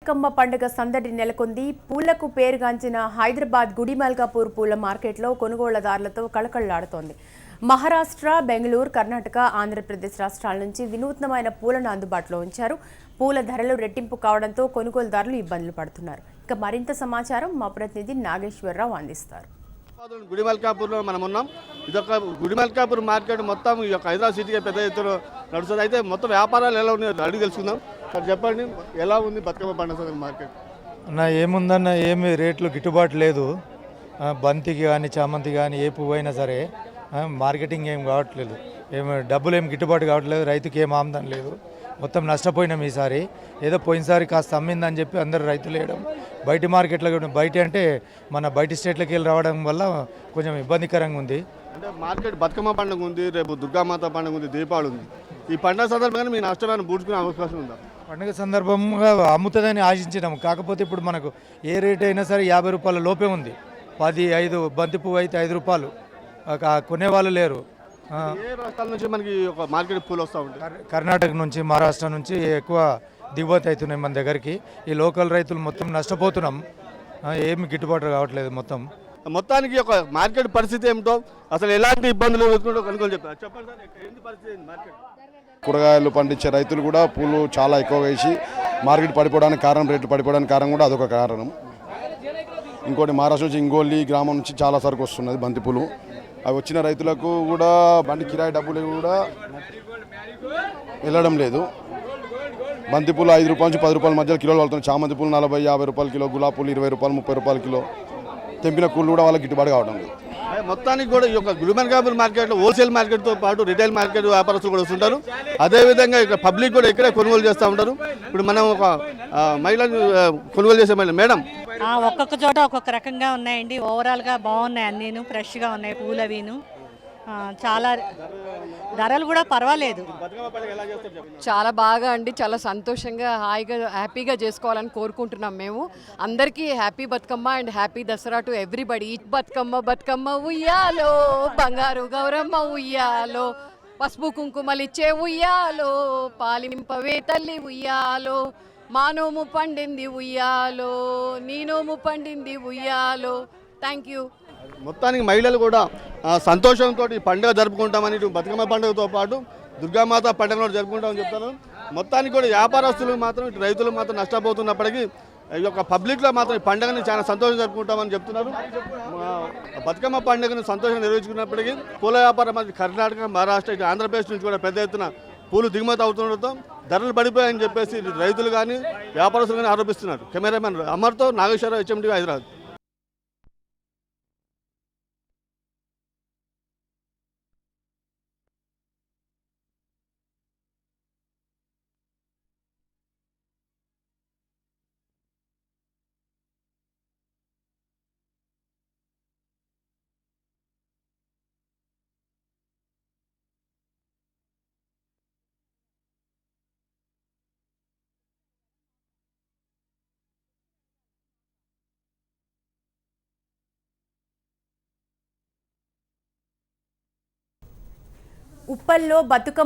బతుకమ్మ పండుగ సందడి నెలకొంది. పూలకు పేరుగాంచిన హైదరాబాద్ గుడిమల్కాపూర్ పూల మార్కెట్లో కొనుగోళ్లదారులతో కళకళలాడుతోంది. మహారాష్ట్ర, బెంగళూరు, కర్ణాటక, ఆంధ్రప్రదేశ్ రాష్ట్రాల నుంచి వినూత్నమైన పూలను అందుబాటులో ఉంచారు. పూల ధరలు రెట్టింపు కావడంతో కొనుగోలుదారులు ఇబ్బందులు పడుతున్నారు. ఇక మరింత సమాచారం మా ప్రతినిధి నాగేశ్వరరావు అందిస్తారు. గుడిమల్కాపూర్లో మనం ఉన్నాం. ఇదొక గుడిమల్కాపూర్ మార్కెట్ మొత్తం ఈ యొక్క హైదరాబాద్ సిటీకి పెద్ద ఎత్తున నడుస్తుంది. అయితే మొత్తం వ్యాపారాలు ఎలా ఉన్నాయో అడిగి తెలుసుకుందాం. సార్ చెప్పండి, ఎలా ఉంది బతుకమ్మ పండుగ మార్కెట్? అన్న ఏముందన్న, ఏమి రేట్లు గిట్టుబాటు లేదు. బంతికి కానీ చామంతి కానీ ఏ పువ్వు అయినా సరే మార్కెటింగ్ ఏం కావట్లేదు. డబ్బులు ఏం గిట్టుబాటు కావట్లేదు. రైతుకి ఏం ఆమదం లేదు. మొత్తం నష్టపోయినాం ఈసారి. ఏదో పోయినసారి కాస్త అమ్మిందని చెప్పి అందరు రైతులు వేయడం, బయట మార్కెట్లో బయట అంటే మన బయట స్టేట్లకి వెళ్ళి రావడం వల్ల కొంచెం ఇబ్బందికరంగా ఉంది. అంటే మార్కెట్ బతుకమ్మ పండుగ ఉంది, రేపు దుర్గామాత పండుగ ఉంది, దీపావళి ఉంది. ఈ పండుగ సందర్భంగా మీ నష్టమైన బూడ్చుకునే అవకాశం ఉందా? పండుగ సందర్భంగా అమ్ముతుందని ఆశించినాం. కాకపోతే ఇప్పుడు మనకు ఏ రేట్ అయినా సరే 50 రూపాయల లోపే ఉంది. 5 బంతి పువ్వు అయితే 5 రూపాయలు, కొనేవాళ్ళు లేరు. ఏ రాష్ట్రాల నుంచి మనకి ఒక మార్కెట్ పూలు వస్తూ ఉంటాయి? కర్ణాటక నుంచి, మహారాష్ట్ర నుంచి ఎక్కువ దిగుబడి అవుతున్నాయి మన దగ్గరికి. ఈ లోకల్ రైతులు మొత్తం నష్టపోతున్నాం. ఏమి గిట్టుబాటు కావట్లేదు. మొత్తానికి ఒక మార్కెట్ పరిస్థితి ఏమిటో, అసలు ఎలాంటి ఇబ్బందులు ఎదుర్కొంటూ కనుగోలు చెప్పండి సార్. ఏంటి పరిస్థితి మార్కెట్? కూరగాయలు పండించే రైతులు కూడా పూలు చాలా ఎక్కువగా వేసి మార్కెట్ పడిపోవడానికి కారణం, రేట్లు పడిపోవడానికి కారణం కూడా అదొక కారణం. ఇంకోటి మహారాష్ట్ర నుంచి ఇంగోలి గ్రామం నుంచి చాలా సరుకు వస్తున్నది బంతిపూలు. అవి వచ్చిన రైతులకు కూడా బండి కిరాయి డబ్బులు కూడా వెళ్ళడం లేదు. బంతిపూలు 5 రూపాయల నుంచి 10 రూపాయల మధ్యలో కిలోలు పడుతున్నాయి. చామంతి పూలు 40-50 రూపాయలు కిలో, గులాబీ పూలు 20 రూపాయలు 30 రూపాయల కిలో. తెంపిన కూలు కూడా వాళ్ళకి గిట్టుబాటు కావడం లేదు. మొత్తానికి కూడా ఈ యొక్క గుడిమల్కాపూర్ మార్కెట్లో హోల్సేల్ మార్కెట్తో పాటు రిటైల్ మార్కెట్ వ్యాపారస్తులు కూడా వస్తుంటారు. అదేవిధంగా ఇక్కడ పబ్లిక్ కూడా ఇక్కడే కొనుగోలు చేస్తూ ఉంటారు. ఇప్పుడు మనం ఒక మహిళను కొనుగోలు చేసే మేడం, ఒక్కొక్క చోట ఒక్కొక్క రకంగా ఉన్నాయండి. ఓవరాల్గా బాగున్నాయి, అన్నీను ఫ్రెష్గా ఉన్నాయి పూలు అవిను. చాలా ధరలు కూడా పర్వాలేదు. చాలా బాగా అండి, చాలా సంతోషంగా హాయిగా హ్యాపీగా చేసుకోవాలని కోరుకుంటున్నాం మేము. అందరికీ happy Bathukamma and happy Dasara to everybody. Bathukamma Bathukamma ఉయ్యాలో, బంగారు గౌరమ్మ ఉయ్యాలో, పసుపు కుంకుమలిచ్చే ఉయ్యాలో, పాలింపవే తల్లి ఉయ్యాలో, మా నోము పండింది ఉయ్యాలో, నీ నోము పండింది ఉయ్యాలో. Thank you. మొత్తానికి మహిళలు కూడా సంతోషంతో ఈ పండుగ జరుపుకుంటామని, బతుకమ్మ పండుగతో పాటు దుర్గామాత పండుగ కూడా జరుపుకుంటామని చెప్తాను. మొత్తానికి కూడా వ్యాపారస్తులు మాత్రం, ఇటు రైతులు మాత్రం నష్టపోతున్నప్పటికీ ఈ యొక్క పబ్లిక్లో మాత్రం ఈ పండుగని చాలా సంతోషం జరుపుకుంటామని చెప్తున్నారు. బతుకమ్మ పండుగను సంతోషంగా నిర్వహించుకున్నప్పటికీ పూల వ్యాపారం కర్ణాటక, మహారాష్ట్ర, ఇటు ఆంధ్రప్రదేశ్ నుంచి కూడా పెద్ద ఎత్తున పూలు దిగుమతి అవుతుండటంతో ధరలు పడిపోయాయని చెప్పేసి రైతులు కానీ వ్యాపారస్తులు కానీ ఆరోపిస్తున్నారు. కెమెరామెన్ అమర్తో నాగేశ్వరరావు, HMTV, హైదరాబాద్. ఉప్పల్లో బతుకమ్మ